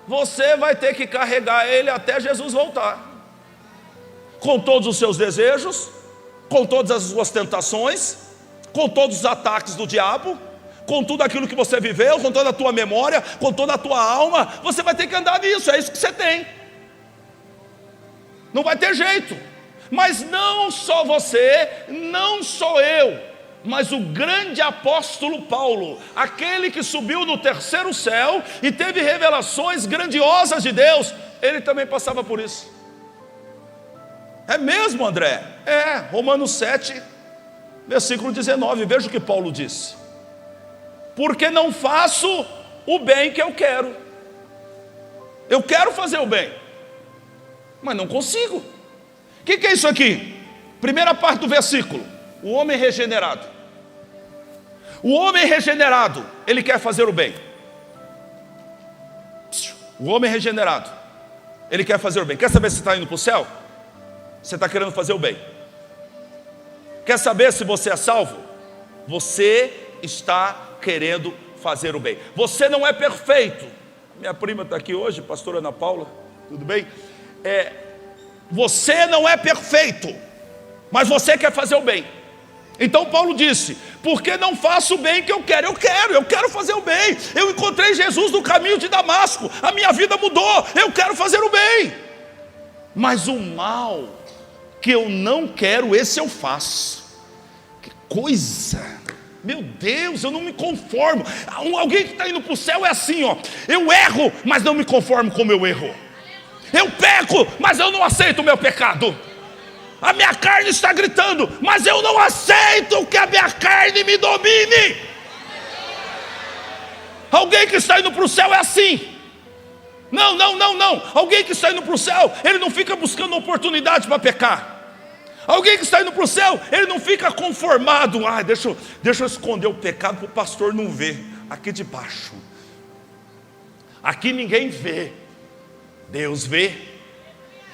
você vai ter que carregar ele até Jesus voltar, com todos os seus desejos, com todas as suas tentações, com todos os ataques do diabo, com tudo aquilo que você viveu, com toda a tua memória, com toda a tua alma. Você vai ter que andar nisso, é isso que você tem. Não vai ter jeito. Mas não só você, não só eu, mas o grande apóstolo Paulo, aquele que subiu no terceiro céu e teve revelações grandiosas de Deus, ele também passava por isso. É mesmo, André? É, Romanos 7, versículo 19, veja o que Paulo disse: porque não faço o bem que eu quero. Eu quero fazer o bem, mas não consigo. O que é isso aqui? Primeira parte do versículo: o homem regenerado. O homem regenerado, ele quer fazer o bem. O homem regenerado, ele quer fazer o bem. Quer saber se está indo para o céu? Você está querendo fazer o bem. Quer saber se você é salvo? Você está querendo fazer o bem. Você não é perfeito. Minha prima está aqui hoje, pastora Ana Paula, tudo bem? Você não é perfeito, mas você quer fazer o bem. Então Paulo disse: porque não faço o bem que eu quero. Eu quero fazer o bem. Eu encontrei Jesus no caminho de Damasco, a minha vida mudou, eu quero fazer o bem. Mas o mal que eu não quero, esse eu faço. Que coisa! Meu Deus, eu não me conformo. Alguém que está indo para o céu é assim, ó. Eu erro, mas não me conformo com o meu erro. Eu peco, mas eu não aceito o meu pecado. A minha carne está gritando, mas eu não aceito que a minha carne me domine. Alguém que está indo para o céu é assim. Não. Alguém que está indo para o céu, ele não fica buscando oportunidade para pecar. Alguém que está indo para o céu, ele não fica conformado. Deixa eu esconder o pecado para o pastor não ver. Aqui debaixo. Aqui ninguém vê. Deus vê.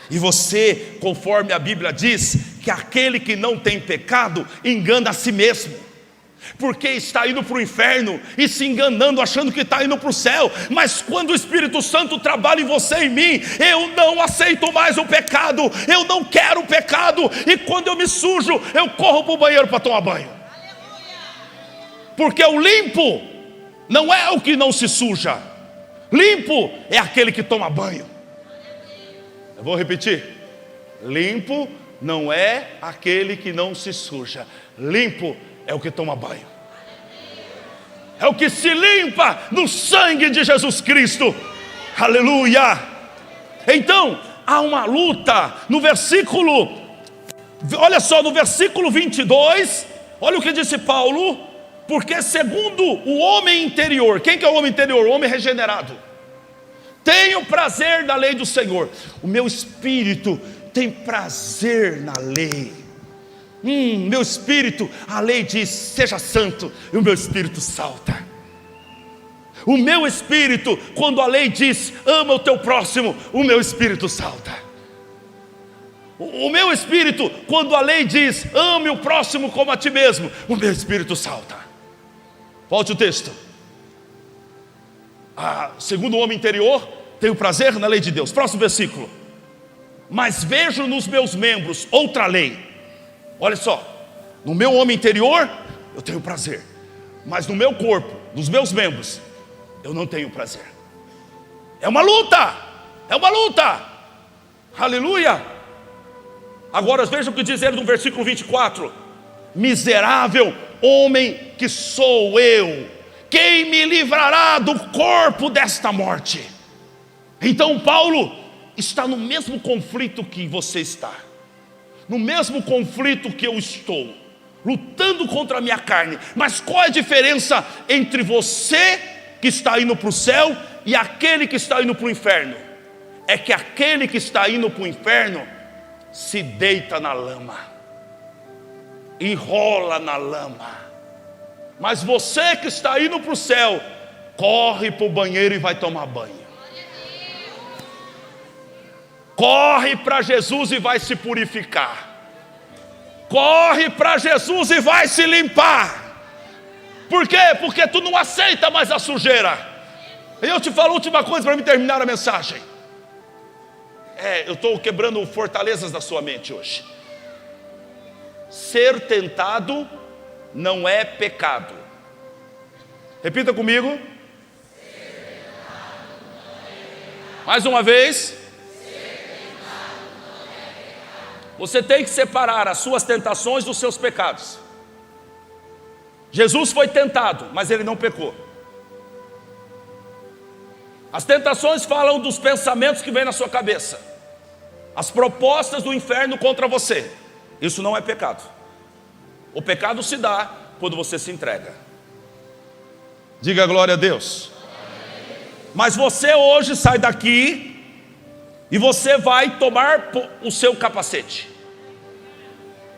E você, conforme a Bíblia diz, que aquele que não tem pecado engana a si mesmo. Porque está indo para o inferno e se enganando, achando que está indo para o céu. Mas quando o Espírito Santo trabalha em você e em mim, eu não aceito mais o pecado, eu não quero o pecado. E quando eu me sujo, eu corro para o banheiro para tomar banho. Porque o limpo não é o que não se suja, limpo é aquele que toma banho. Eu vou repetir: limpo não é aquele que não se suja, limpo é o que toma banho, é o que se limpa no sangue de Jesus Cristo. Aleluia! Então há uma luta no versículo, olha só, no versículo 22, olha o que disse Paulo: porque segundo o homem interior, quem que é o homem interior? O homem regenerado. Tenho prazer na lei do Senhor. O meu espírito tem prazer na lei. Meu espírito, a lei diz, seja santo, e o meu espírito salta. O meu espírito, quando a lei diz, ama o teu próximo, o meu espírito salta. O meu espírito, quando a lei diz, ame o próximo como a ti mesmo, o meu espírito salta. Volte o texto. Segundo o homem interior, tenho prazer na lei de Deus. Próximo versículo. Mas vejo nos meus membros outra lei. Olha só, no meu homem interior eu tenho prazer, mas no meu corpo, nos meus membros, eu não tenho prazer. É uma luta, aleluia. Agora veja o que diz ele no versículo 24: miserável homem que sou eu, quem me livrará do corpo desta morte? Então Paulo está no mesmo conflito que você está, no mesmo conflito que eu estou, lutando contra a minha carne. Mas qual é a diferença entre você que está indo para o céu e aquele que está indo para o inferno? É que aquele que está indo para o inferno se deita na lama, enrola na lama. Mas você que está indo para o céu, corre para o banheiro e vai tomar banho. Corre para Jesus e vai se purificar. Corre para Jesus e vai se limpar. Por quê? Porque tu não aceita mais a sujeira. E eu te falo a última coisa para me terminar a mensagem. Eu estou quebrando fortalezas da sua mente hoje. Ser tentado não é pecado. Repita comigo. Mais uma vez. Você tem que separar as suas tentações dos seus pecados. Jesus foi tentado, mas ele não pecou. As tentações falam dos pensamentos que vêm na sua cabeça, as propostas do inferno contra você. Isso não é pecado. O pecado se dá quando você se entrega. Diga glória a Deus. Mas você hoje sai daqui e você vai tomar o seu capacete.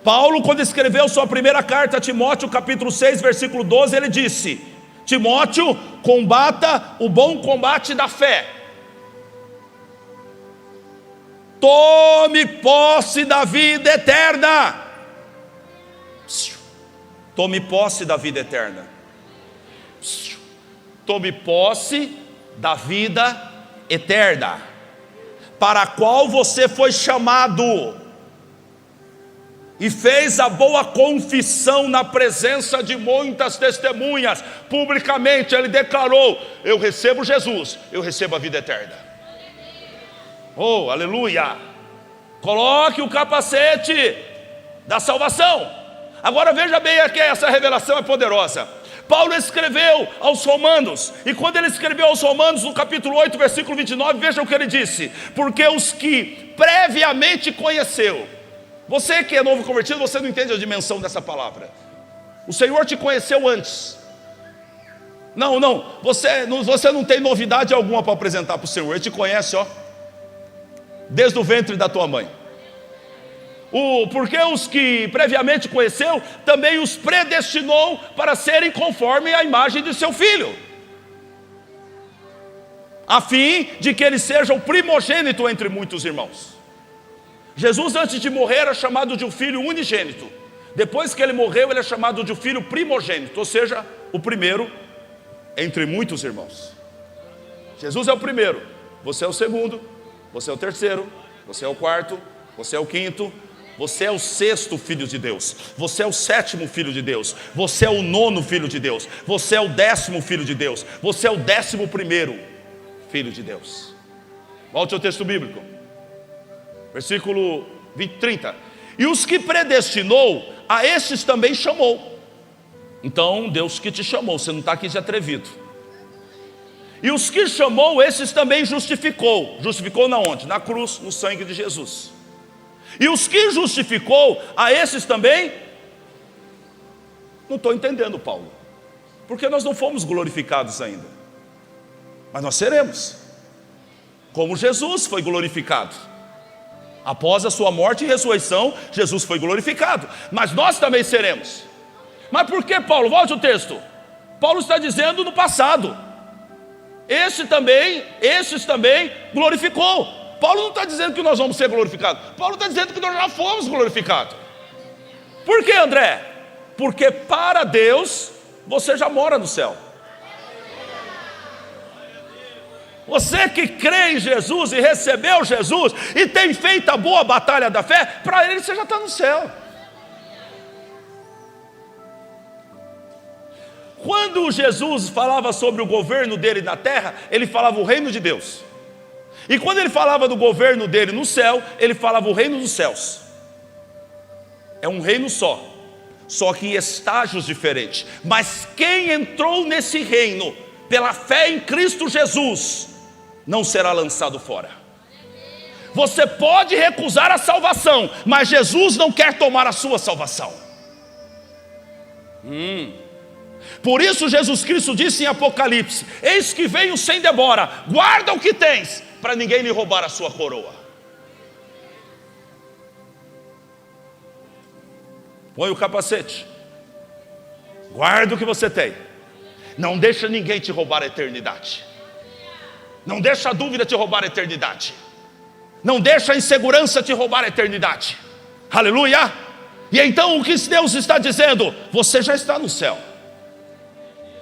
Paulo, quando escreveu sua primeira carta a Timóteo, capítulo 6, versículo 12, ele disse: Timóteo, combata o bom combate da fé. Tome posse da vida eterna. Tome posse da vida eterna. Tome posse da vida eterna, para a qual você foi chamado. e fez a boa confissão na presença de muitas testemunhas. Publicamente ele declarou: eu recebo Jesus, eu recebo a vida eterna. Oh, aleluia! Coloque o capacete da salvação. Agora veja bem aqui, essa revelação é poderosa. Paulo escreveu aos Romanos, e quando ele escreveu aos Romanos, no capítulo 8, versículo 29, veja o que ele disse: porque os que previamente conheceu. Você que é novo convertido, você não entende a dimensão dessa palavra. O Senhor te conheceu antes. Você não tem novidade alguma para apresentar para o Senhor. Ele te conhece, desde o ventre da tua mãe. Porque os que previamente conheceu, também os predestinou para serem conforme a imagem de seu Filho, a fim de que ele seja o primogênito entre muitos irmãos. Jesus, antes de morrer, era chamado de um filho unigênito. Depois que ele morreu, ele é chamado de um filho primogênito, ou seja, o primeiro entre muitos irmãos. Jesus é o primeiro, você é o segundo, você é o terceiro, você é o quarto, você é o quinto, você é o sexto filho de Deus, você é o sétimo filho de Deus, você é o nono filho de Deus, você é o 10º filho de Deus, você é o 11º filho de Deus. Volte ao texto bíblico, versículo 30. E os que predestinou, a estes também chamou. Então Deus que te chamou, você não está aqui de atrevido. E os que chamou, esses também justificou. Justificou na onde? Na cruz, no sangue de Jesus. E os que justificou, a esses também. Não estou entendendo, Paulo, porque nós não fomos glorificados ainda, mas nós seremos, como Jesus foi glorificado. Após a sua morte e ressurreição, Jesus foi glorificado, mas nós também seremos. Mas por que, Paulo? Volte o texto. Paulo está dizendo no passado. Esses também glorificou. Paulo não está dizendo que nós vamos ser glorificados. Paulo está dizendo que nós já fomos glorificados. Por que, André? Porque para Deus você já mora no céu. Você que crê em Jesus e recebeu Jesus e tem feito a boa batalha da fé, para Ele você já está no céu. Quando Jesus falava sobre o governo dele na terra, ele falava o reino de Deus. E quando ele falava do governo dele no céu, ele falava o reino dos céus. É um reino só que em estágios diferentes. Mas quem entrou nesse reino pela fé em Cristo Jesus não será lançado fora. Você pode recusar a salvação, mas Jesus não quer tomar a sua salvação. Por isso Jesus Cristo disse em Apocalipse: eis que venho sem demora, guarda o que tens, para ninguém lhe roubar a sua coroa. Põe o capacete, guarda o que você tem, não deixa ninguém te roubar a eternidade. Não deixa a dúvida te roubar a eternidade. Não deixa a insegurança te roubar a eternidade. Aleluia! E então o que Deus está dizendo? Você já está no céu.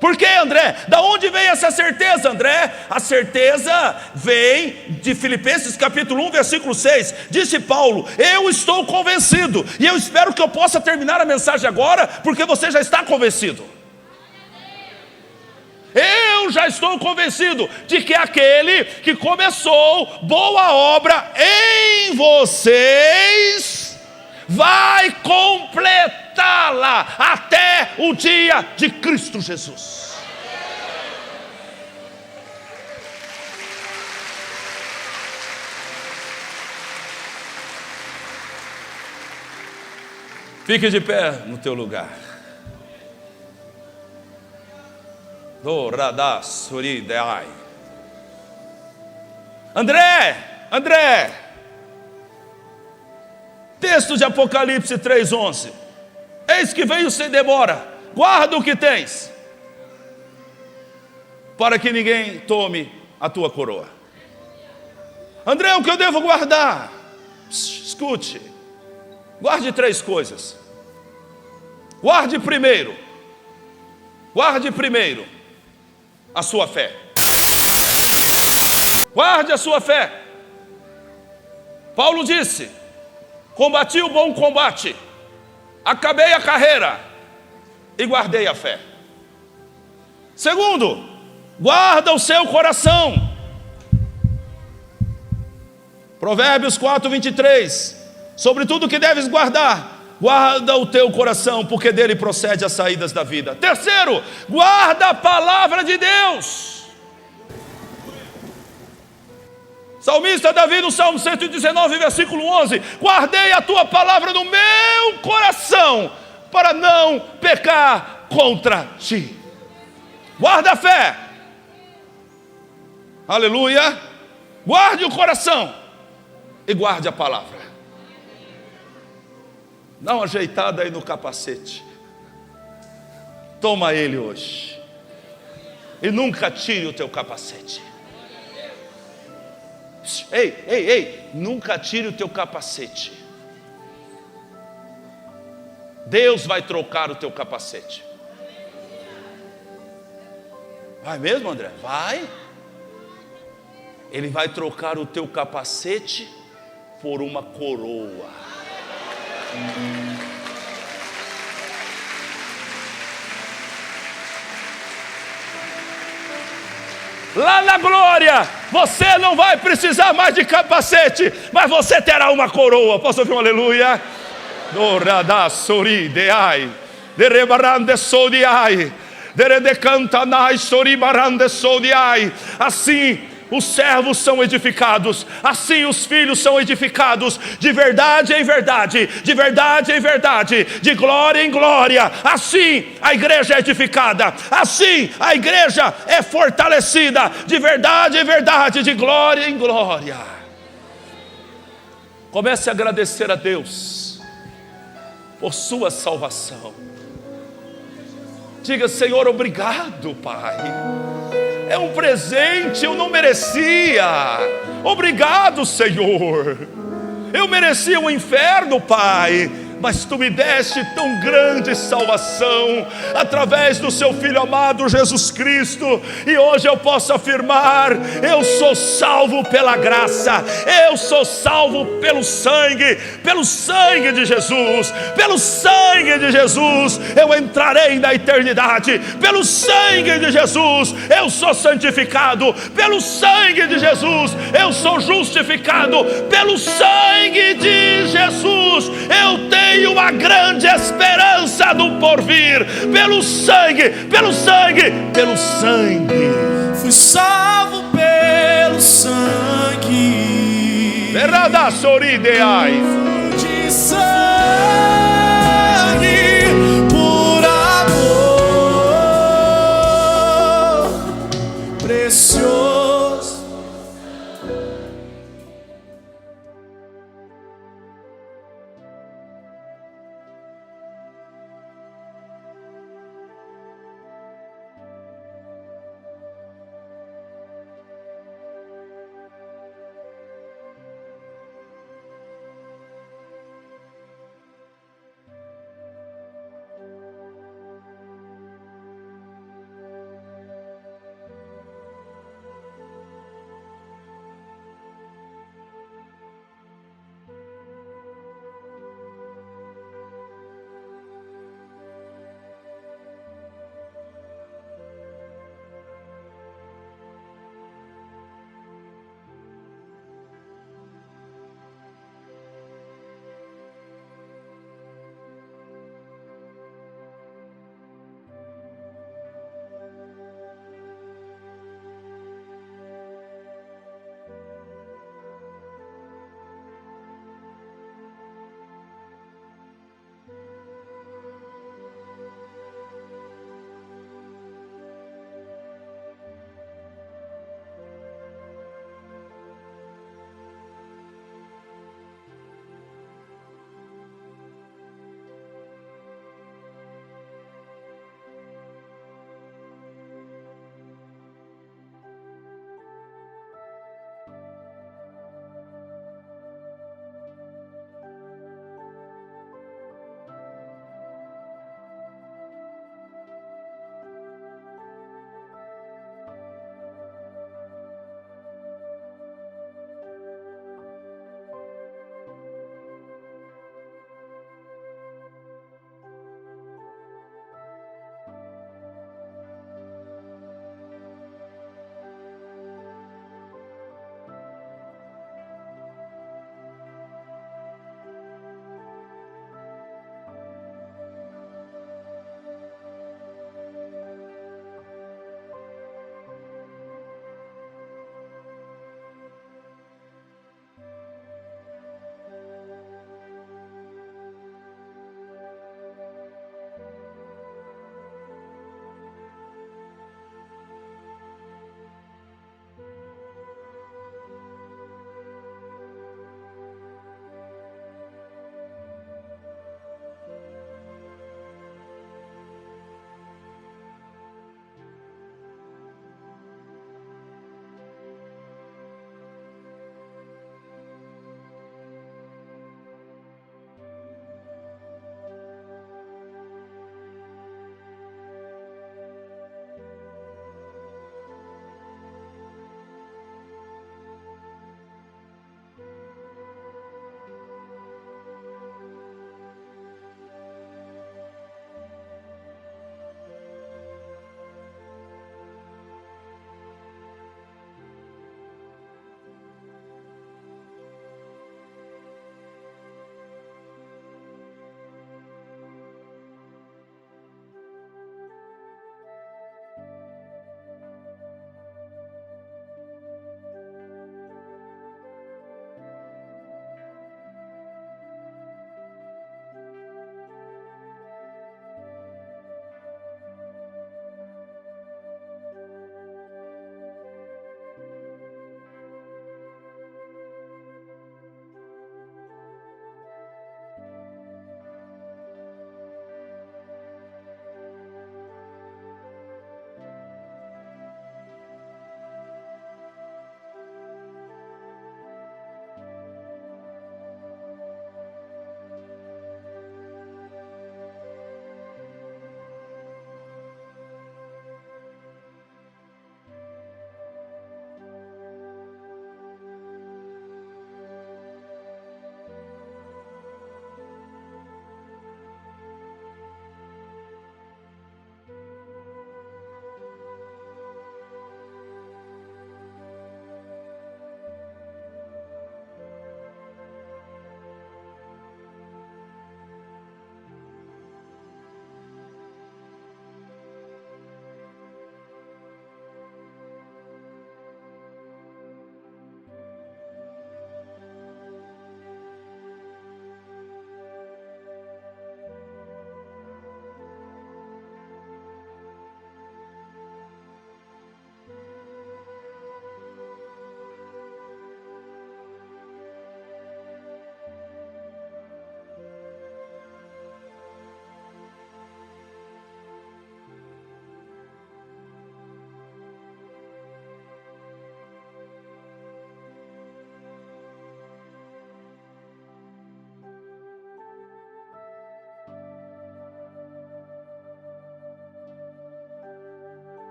Por quê, André? Da onde vem essa certeza, André? A certeza vem de Filipenses capítulo 1, versículo 6. Disse Paulo: eu estou convencido. E eu espero que eu possa terminar a mensagem agora, porque você já está convencido. Eu já estou convencido de que aquele que começou boa obra em vocês vai completá-la até o dia de Cristo Jesus. Fique de pé no teu lugar. André, texto de Apocalipse 3:11. Eis que veio sem demora, guarda o que tens, para que ninguém tome a tua coroa. André, o que eu devo guardar? Escute, guarde 3 coisas. Guarde primeiro a sua fé. Guarde a sua fé. Paulo disse: combati o bom combate, acabei a carreira e guardei a fé. Segundo, guarda o seu coração. Provérbios 4:23. Sobre tudo que deves guardar, guarda o teu coração, porque dele procede as saídas da vida. Terceiro, guarda a palavra de Deus. Salmista Davi, no Salmo 119, versículo 11: guardei a tua palavra no meu coração, para não pecar contra ti. Guarda a fé. Aleluia. Guarde o coração e guarde a palavra. Dá uma ajeitada aí no capacete. Toma ele hoje. E nunca tire o teu capacete. Ei, nunca tire o teu capacete. Deus vai trocar o teu capacete. Vai mesmo, André? Vai. Ele vai trocar o teu capacete por uma coroa. Lá na glória, você não vai precisar mais de capacete, mas você terá uma coroa. Posso ouvir um aleluia? Assim os servos são edificados, assim os filhos são edificados, de verdade em verdade, de verdade em verdade, de glória em glória. Assim a igreja é edificada, assim a igreja é fortalecida, de verdade em verdade, de glória em glória. Comece a agradecer a Deus por sua salvação. Diga: Senhor, obrigado, Pai. É um presente, eu não merecia. Obrigado, Senhor. Eu merecia o inferno, Pai, mas Tu me deste tão grande salvação através do Seu Filho amado Jesus Cristo. E hoje eu posso afirmar: eu sou salvo pela graça, eu sou salvo pelo sangue de Jesus. Pelo sangue de Jesus eu entrarei na eternidade. Pelo sangue de Jesus eu sou santificado. Pelo sangue de Jesus eu sou justificado. Pelo sangue de Jesus eu tenho uma grande esperança do porvir. Pelo sangue, pelo sangue, pelo sangue. Fui salvo pelo sangue. Verada sorideai.